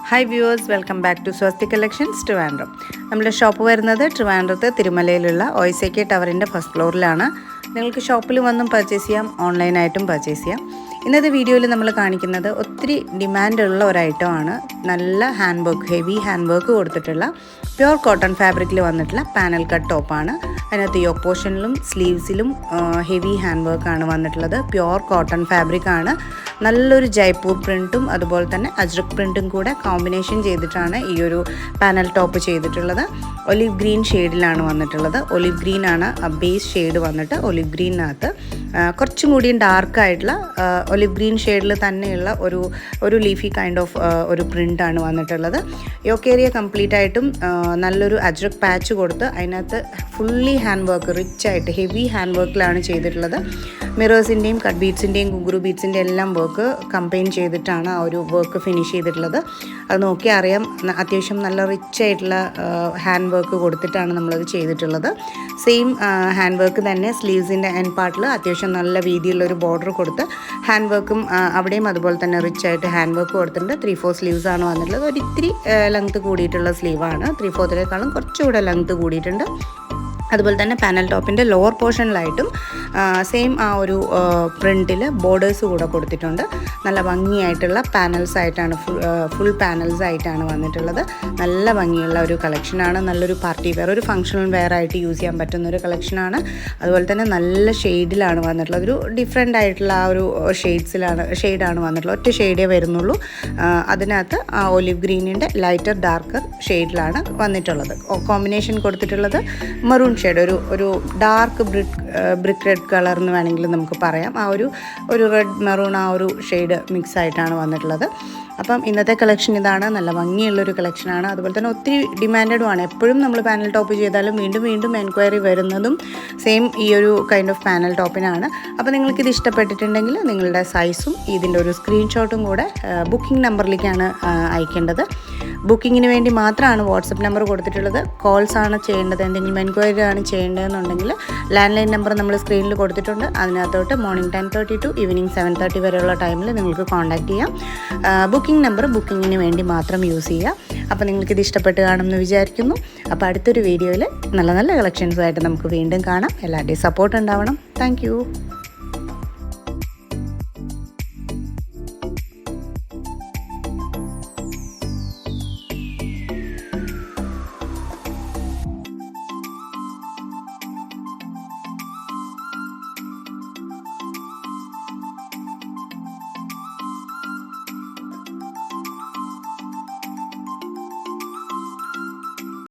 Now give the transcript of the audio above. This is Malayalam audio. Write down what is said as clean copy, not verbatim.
Hi viewers, welcome back to Swasthi collections Trivandrum. നമ്മുടെ ഷോപ്പ് വരുന്നത് ട്രിവാൻഡ്രത്ത് തിരുമലയിലുള്ള OICK ടവറിൻ്റെ ഫസ്റ്റ് ഫ്ലോറിലാണ്. നിങ്ങൾക്ക് ഷോപ്പിൽ വന്നും പർച്ചേസ് ചെയ്യാം, ഓൺലൈനായിട്ടും പർച്ചേസ് ചെയ്യാം. ഇന്നത്തെ വീഡിയോയിൽ നമ്മൾ കാണിക്കുന്നത് ഒത്തിരി ഡിമാൻഡുള്ള ഒരു ഐറ്റമാണ്. നല്ല hand work, heavy hand work കൊടുത്തിട്ടുള്ള പ്യുവർ കോട്ടൺ ഫാബ്രിക്കിൽ വന്നിട്ടുള്ള പാനൽ കട്ട് ടോപ്പാണ്. അതിനകത്ത് യോക്ക് പോർഷനിലും സ്ലീവ്സിലും ഹെവി ഹാൻഡ് വർക്കാണ് വന്നിട്ടുള്ളത്. പ്യുവർ കോട്ടൺ ഫാബ്രിക്കാണ്. നല്ലൊരു ജയ്പൂർ പ്രിൻറ്റും അതുപോലെ തന്നെ അജ്രക് പ്രിൻറ്റും കൂടെ കോമ്പിനേഷൻ ചെയ്തിട്ടാണ് ഈ ഒരു പാനൽ ടോപ്പ് ചെയ്തിട്ടുള്ളത്. ഒലിവ് ഗ്രീൻ ഷെയ്ഡിലാണ് വന്നിട്ടുള്ളത്. ഒലിവ് ഗ്രീൻ ആണ് ബേസ് ഷെയ്ഡ് വന്നിട്ട്. ഒലിവ് ഗ്രീനകത്ത് കുറച്ചും കൂടിയും ഡാർക്കായിട്ടുള്ള ഒലിവ് ഗ്രീൻ ഷെയ്ഡിൽ തന്നെയുള്ള ഒരു ലീഫി കൈൻഡ് ഓഫ് ഒരു പ്രിൻ്റാണ് വന്നിട്ടുള്ളത്. യോക്ക് ഏരിയ കംപ്ലീറ്റ് ആയിട്ടും നല്ലൊരു അജ്രക് പാച്ച് കൊടുത്ത് അതിനകത്ത് ഫുള്ളി ഹാൻഡ് വർക്ക്, റിച്ച് ആയിട്ട് ഹെവി ഹാൻഡ് വർക്കിലാണ് ചെയ്തിട്ടുള്ളത്. മിറേഴ്സിൻ്റെയും കട്ട് ബീഡ്സിൻ്റെയും കുങ്കുറു ബീഡ്സിൻ്റെയും എല്ലാം വർക്ക് കമ്പൈൻ ചെയ്തിട്ടാണ് ആ ഒരു വർക്ക് ഫിനിഷ് ചെയ്തിട്ടുള്ളത്. അത് നോക്കിയാൽ അറിയാം, അത്യാവശ്യം നല്ല റിച്ച് ആയിട്ടുള്ള ഹാൻഡ് വർക്ക് കൊടുത്തിട്ടാണ് നമ്മളത് ചെയ്തിട്ടുള്ളത്. സെയിം ഹാൻഡ് വർക്ക് തന്നെ സ്ലീവ്സിൻ്റെ എൻഡ് പാർട്ടിൽ അത്യാവശ്യം നല്ല വീതിയുള്ളൊരു ബോർഡർ കൊടുത്ത് ഹാൻഡ് വർക്കും അവിടെയും അതുപോലെ തന്നെ റിച്ച് ആയിട്ട് ഹാൻഡ് വർക്ക് കൊടുത്തിട്ടുണ്ട്. 3/4 സ്ലീവ്സ് ആണ് വന്നിട്ടുള്ളത്. ഒരു ഇത്തിരി ലെങ്ത്ത് കൂടിയിട്ടുള്ള സ്ലീവാണ്. 3/4 കുറച്ചുകൂടെ ലെങ്ത്ത് കൂടിയിട്ടുണ്ട്. അതുപോലെ തന്നെ പാനൽ ടോപ്പിൻ്റെ ലോവർ പോർഷനിലായിട്ടും സെയിം ആ ഒരു പ്രിൻറ്റിൽ ബോർഡേഴ്സ് കൂടെ കൊടുത്തിട്ടുണ്ട്. നല്ല ഭംഗിയായിട്ടുള്ള പാനൽസ് ആയിട്ടാണ്, ഫുൾ പാനൽസ് ആയിട്ടാണ് വന്നിട്ടുള്ളത്. നല്ല ഭംഗിയുള്ള ഒരു കളക്ഷനാണ്. നല്ലൊരു പാർട്ടി വെയർ, ഒരു ഫങ്ഷണൽ വെയർ ആയിട്ട് യൂസ് ചെയ്യാൻ പറ്റുന്ന ഒരു കളക്ഷനാണ്. അതുപോലെ തന്നെ നല്ല ഷെയ്ഡിലാണ് വന്നിട്ടുള്ളത്. ഒരു ഡിഫറെൻ്റ് ആയിട്ടുള്ള ആ ഒരു ഷെയ്ഡാണ് വന്നിട്ടുള്ളത്. ഒറ്റ ഷെയ്ഡേ വരുന്നുള്ളൂ. അതിനകത്ത് ആ ഒലിവ് ഗ്രീനിൻ്റെ ലൈറ്റർ ഡാർക്കർ ഷെയ്ഡിലാണ് വന്നിട്ടുള്ളത്. കോമ്പിനേഷൻ കൊടുത്തിട്ടുള്ളത് മറൂൺ ഷെയ്ഡ്, ഒരു ഡാർക്ക് ബ്രിക്ക് റെഡ് കളർ എന്ന് വേണമെങ്കിൽ നമുക്ക് പറയാം. ആ ഒരു റെഡ് മെറൂൺ ആ ഒരു ഷെയ്ഡ് മിക്സ് ആയിട്ടാണ് വന്നിട്ടുള്ളത്. അപ്പം ഇന്നത്തെ കളക്ഷൻ ഇതാണ്. നല്ല ഭംഗിയുള്ളൊരു കളക്ഷനാണ്. അതുപോലെ തന്നെ ഒത്തിരി ഡിമാൻഡഡുമാണ്. എപ്പോഴും നമ്മൾ പാനൽ ടോപ്പ് ചെയ്താലും വീണ്ടും എൻക്വയറി വരുന്നതും സെയിം ഈ ഒരു കൈൻഡ് ഓഫ് പാനൽ ടോപ്പിനാണ്. അപ്പോൾ നിങ്ങൾക്കിത് ഇഷ്ടപ്പെട്ടിട്ടുണ്ടെങ്കിൽ നിങ്ങളുടെ സൈസും ഇതിൻ്റെ ഒരു സ്ക്രീൻഷോട്ടും കൂടെ ബുക്കിംഗ് നമ്പറിലേക്കാണ് അയക്കേണ്ടത്. ബുക്കിങ്ങിന് വേണ്ടി മാത്രമാണ് വാട്സപ്പ് നമ്പർ കൊടുത്തിട്ടുള്ളത്. കോൾസ് ആണ് ചെയ്യേണ്ടത്. എന്തെങ്കിലും എൻക്വയറി ആണ് ചെയ്യേണ്ടതെന്നുണ്ടെങ്കിൽ ലാൻഡ് ലൈൻ നമ്പർ നമ്മൾ സ്ക്രീനിൽ കൊടുത്തിട്ടുണ്ട്. അതിനകത്തോട്ട് മോർണിംഗ് 10:30 ടു ഈവനിങ് 7:30 വരെയുള്ള ടൈമിൽ നിങ്ങൾക്ക് കോൺടാക്റ്റ് ചെയ്യാം. ബുക്കിംഗ് നമ്പർ ബുക്കിങ്ങിന് വേണ്ടി മാത്രം യൂസ് ചെയ്യുക. അപ്പോൾ നിങ്ങൾക്കിത് ഇഷ്ടപ്പെട്ട് കാണുമെന്ന് വിചാരിക്കുന്നു. അപ്പോൾ അടുത്തൊരു വീഡിയോയിൽ നല്ല കളക്ഷൻസുമായിട്ട് നമുക്ക് വീണ്ടും കാണാം. എല്ലാവരുടെയും സപ്പോർട്ട് ഉണ്ടാവണം. താങ്ക്